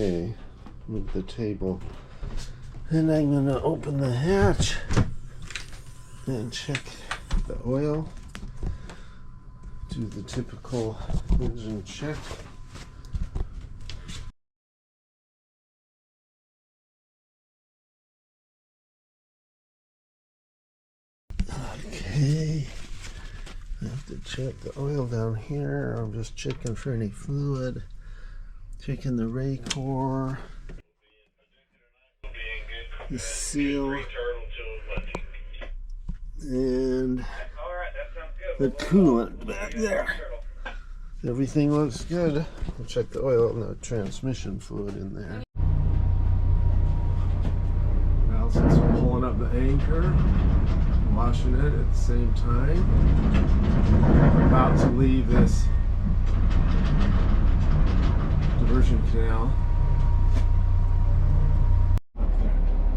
Okay, move the table. And I'm gonna open the hatch and check the oil. Do the typical engine check. Okay, I have to check the oil down here. I'm just checking for any fluid. Checking the ray core, the seal, and the coolant back there. Everything looks good. I'll check the oil and the transmission fluid in there. Now since we're pulling up the anchor, washing it at the same time, we're about to leave this diversion canal.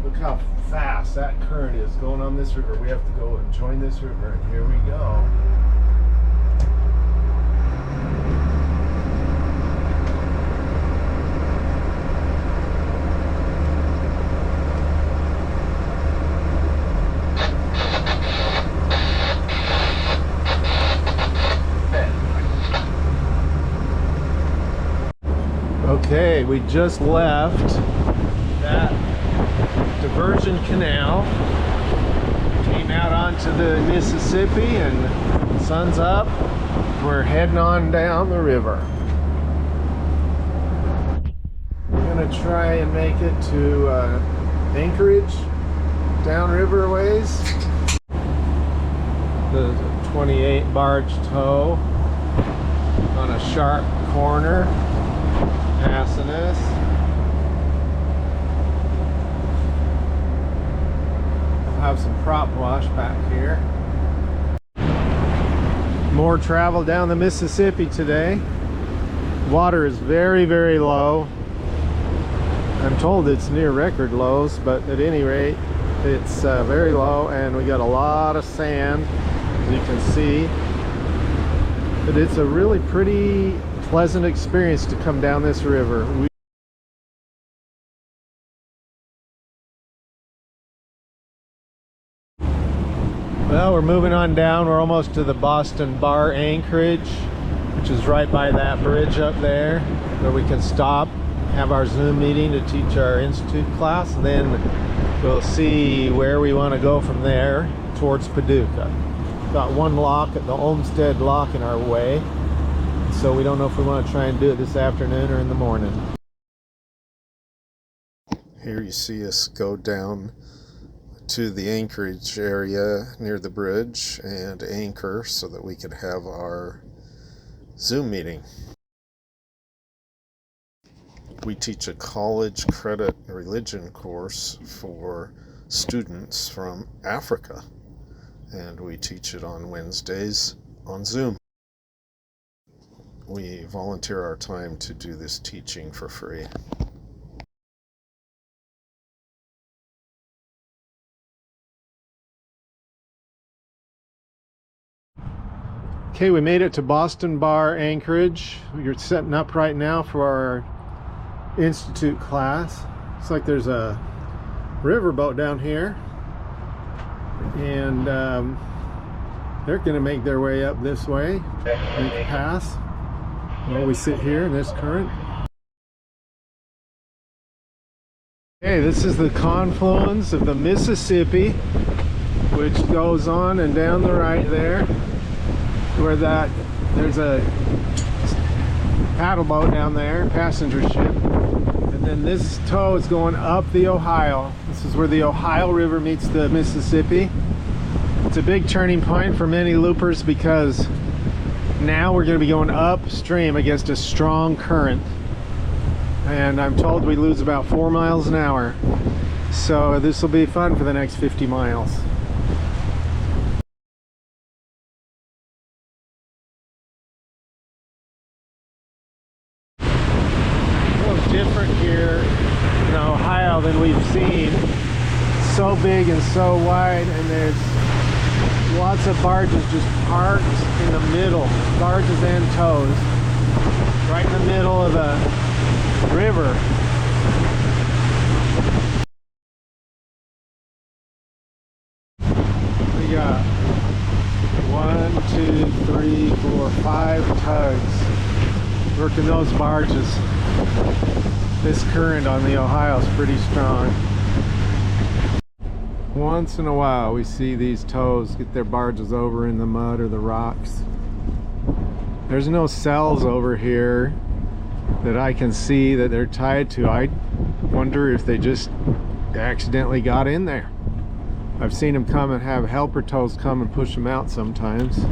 Look how fast that current is going on this river. We have to go and join this river, and here we go. Okay, we just left that diversion canal, came out onto the Mississippi, and sun's up. We're heading on down the river. We're gonna try and make it to Anchorage, downriver ways. The 28 barge tow on a sharp corner. Passing us. We'll have some prop wash back here. More travel down the Mississippi today. Water is very, very low. I'm told it's near record lows, but at any rate, it's very low, and we got a lot of sand, as you can see. But it's a really pretty pleasant experience to come down this river. Well, we're moving on down. We're almost to the Boston Bar Anchorage, which is right by that bridge up there, where we can stop, have our Zoom meeting to teach our institute class, and then we'll see where we want to go from there towards Paducah. Got one lock at the Homestead lock in our way. So we don't know if we want to try and do it this afternoon or in the morning. Here you see us go down to the Anchorage area near the bridge and anchor so that we could have our Zoom meeting. We teach a college credit religion course for students from Africa, and we teach it on Wednesdays on Zoom. We volunteer our time to do this teaching for free. Okay, we made it to Boston Bar Anchorage. We're setting up right now for our institute class. Looks like there's a riverboat down here, and they're going to make their way up this way, make the pass. Well, we sit here in this current. Okay, this is the confluence of the Mississippi, which goes on and down the right there, where there's a paddle boat down there, passenger ship, and then this tow is going up the Ohio. This is where the Ohio River meets the Mississippi. It's a big turning point for many loopers because now we're going to be going upstream against a strong current, and I'm told we lose about 4 miles an hour, so this will be fun for the next 50 miles. A little different here in Ohio than we've seen. It's so big and so wide, and there's lots of barges just parked in the middle, barges and tows, right in the middle of the river. working those barges. This current on the Ohio is pretty strong. Once in a while we see these tows get their barges over in the mud or the rocks. There's no cells over here that I can see that they're tied to. I wonder if they just accidentally got in there. I've seen them come and have helper tows come and push them out sometimes.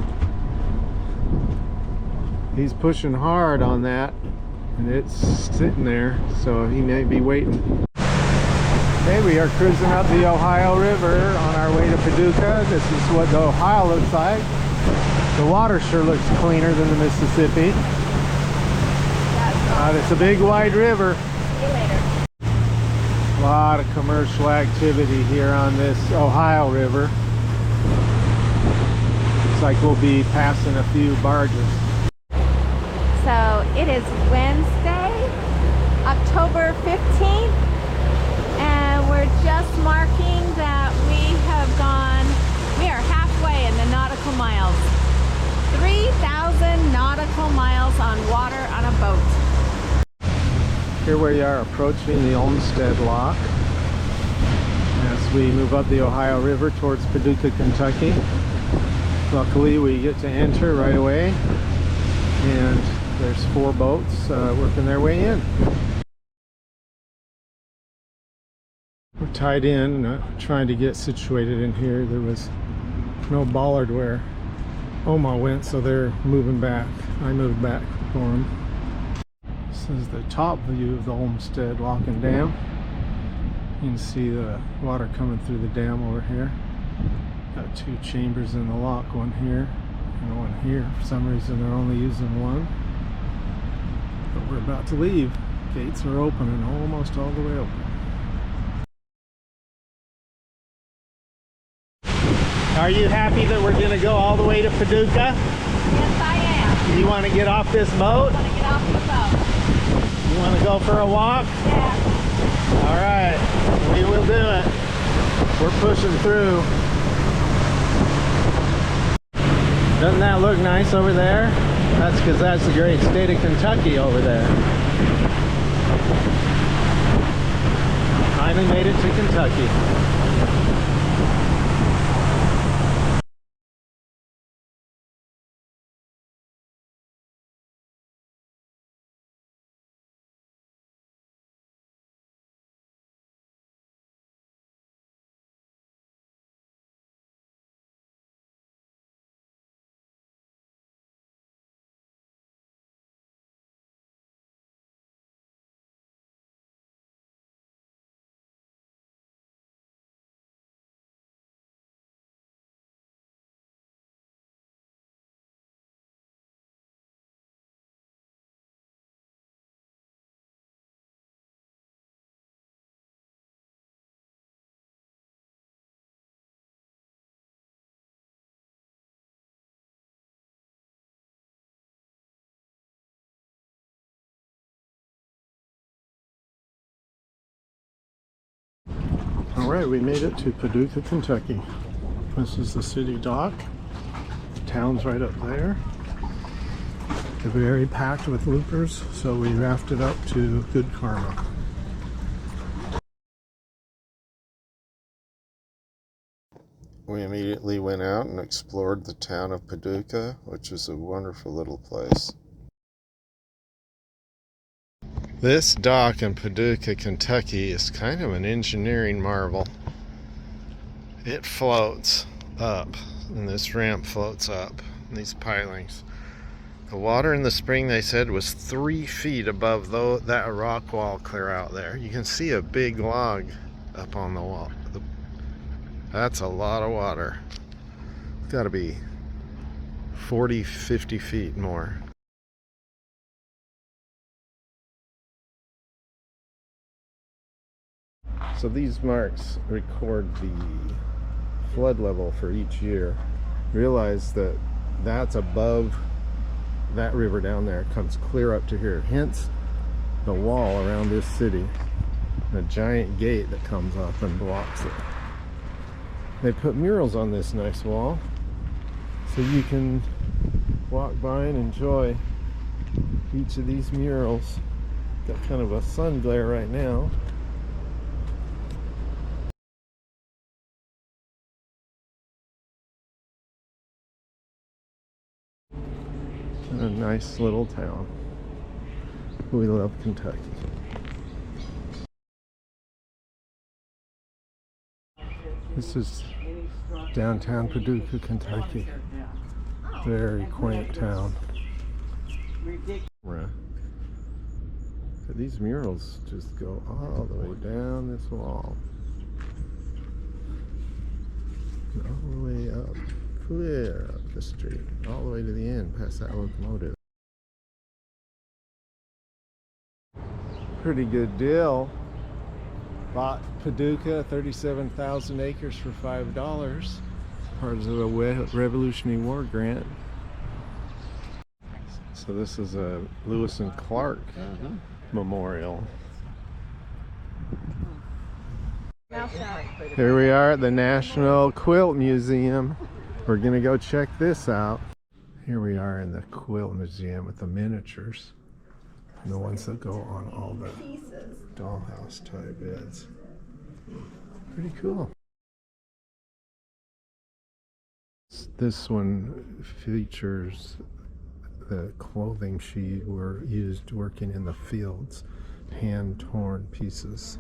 He's pushing hard on that and it's sitting there, so he may be waiting. Okay, we are cruising up the Ohio River on our way to Paducah. This is what the Ohio looks like. The water sure looks cleaner than the Mississippi. It's a big wide river. See you later. A lot of commercial activity here on this Ohio River. Looks like we'll be passing a few barges. So it is Wednesday, October 15th, and we're just marking that we are halfway in the nautical miles. 3,000 nautical miles on water on a boat. Here we are approaching the Homestead lock as we move up the Ohio River towards Paducah, Kentucky. Luckily we get to enter right away, and there's 4 boats working their way in. We're tied in, trying to get situated in here. There was no bollard where Oma went, so they're moving back. I moved back for them. This is the top view of the Homestead lock and dam. You can see the water coming through the dam over here. Got 2 chambers in the lock, one here and one here. For some reason they're only using one. But we're about to leave. Gates are open and almost all the way open. Are you happy that we're going to go all the way to Paducah? Yes, I am. You want to get off this boat? I want to get off the boat. You want to go for a walk? Yeah. All right, we will do it. We're pushing through. Doesn't that look nice over there? That's because that's the great state of Kentucky over there. Finally made it to Kentucky. Alright, we made it to Paducah, Kentucky. This is the city dock. The town's right up there. They're very packed with loopers, so we rafted up to Good Karma. We immediately went out and explored the town of Paducah, which is a wonderful little place. This dock in Paducah, Kentucky is kind of an engineering marvel. It floats up, and this ramp floats up, and these pilings. The water in the spring, they said, was 3 feet above that rock wall clear out there. You can see a big log up on the wall. That's a lot of water. It's got to be 40, 50 feet more. So these marks record the flood level for each year. Realize that that's above that river down there. It comes clear up to here. Hence the wall around this city. A giant gate that comes up and blocks it. They put murals on this nice wall so you can walk by and enjoy each of these murals. Got kind of a sun glare right now. A nice little town. We love Kentucky. This is downtown Paducah, Kentucky. Very quaint town. These murals just go all the way down this wall. All the way up, clear up the street, all the way to the end, past that locomotive. Pretty good deal. Bought Paducah, 37,000 acres for $5. Part of a Revolutionary War grant. So this is a Lewis and Clark memorial. Here we are at the National Quilt Museum. We're gonna go check this out. Here we are in the Quilt Museum with the miniatures. And the ones that go on all the dollhouse type beds. Pretty cool. This one features the clothing she used working in the fields. Hand-torn pieces.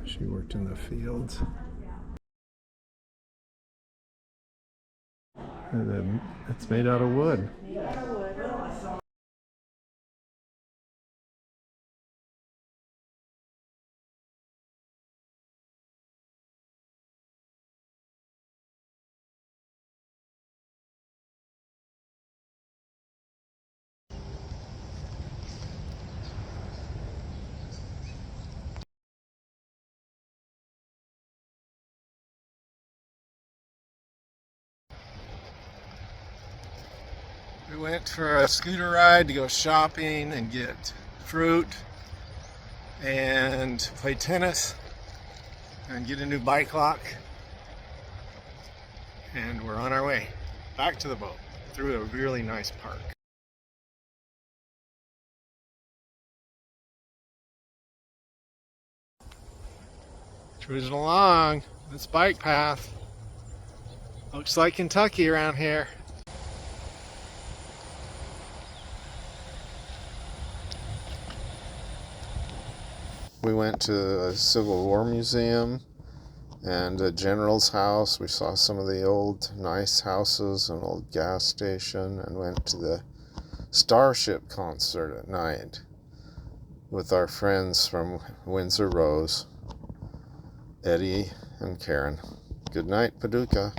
She worked in the fields. And then it's made out of wood. We went for a scooter ride to go shopping and get fruit and play tennis and get a new bike lock. And we're on our way back to the boat through a really nice park. Cruising along this bike path. Looks like Kentucky around here. We went to a Civil War museum and a general's house. We saw some of the old nice houses, an old gas station, and went to the Starship concert at night with our friends from Windsor Rose, Eddie and Karen. Good night, Paducah.